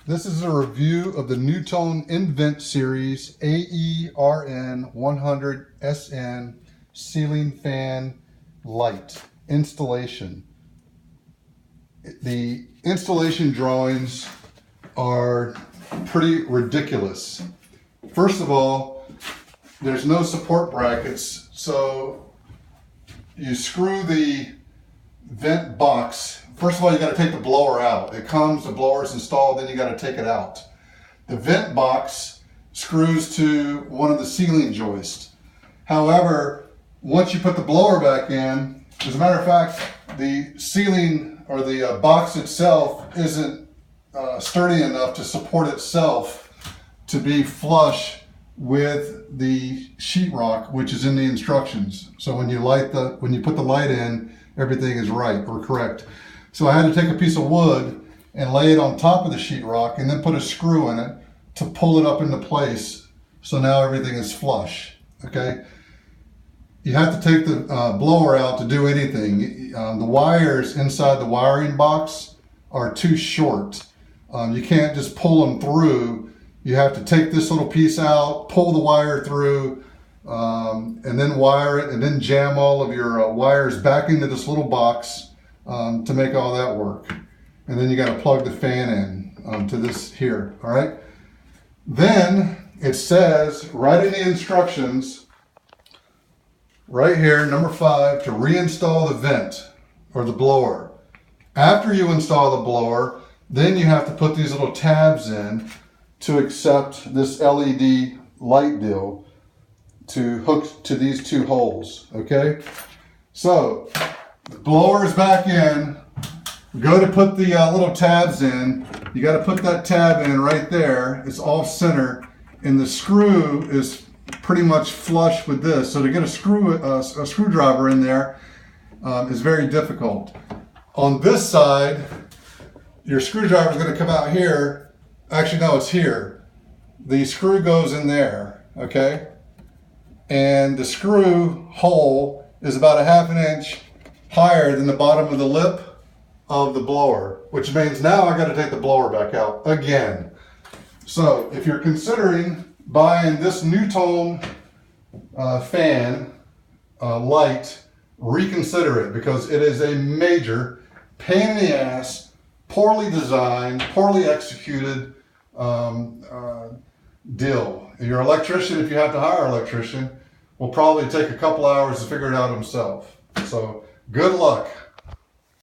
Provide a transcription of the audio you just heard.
This is a review of the Nutone Invent Series AERN 100SN ceiling fan light installation. The installation drawings are pretty ridiculous. First of all, there's no support brackets, so you screw the vent box. First of all, you got to take the blower out. It comes, the blower's installed, then you got to take it out. The vent box screws to one of the ceiling joists. However, once you put the blower back in, as a matter of fact, the ceiling or the box itself isn't sturdy enough to support itself to be flush with the sheetrock, which is in the instructions. So when you put the light in, everything is right or correct. So I had to take a piece of wood and lay it on top of the sheetrock and then put a screw in it to pull it up into place. So now everything is flush, okay? You have to take the blower out to do anything. The wires inside the wiring box are too short. You can't just pull them through. You have to take this little piece out, pull the wire through, and then wire it, and then jam all of your wires back into this little box to make all that work. And then you got to plug the fan in to this here, all right? Then it says right in the instructions, right here, number 5, to reinstall the vent or the blower. After you install the blower, then you have to put these little tabs in to accept this LED light deal to hook to these 2 holes, okay? So the blower is back in. Go to put the little tabs in. You got to put that tab in right there. It's off center, and the screw is pretty much flush with this. So to get a screwdriver in there is very difficult. On this side, your screwdriver is going to come out here. Actually, no, it's here. The screw goes in there, okay? And the screw hole is about a ½ inch higher than the bottom of the lip of the blower, which means now I got to take the blower back out again. So if you're considering buying this Nutone fan light, reconsider it, because it is a major pain in the ass, poorly designed, poorly executed deal. Your electrician, if you have to hire an electrician, will probably take a couple hours to figure it out himself. So good luck.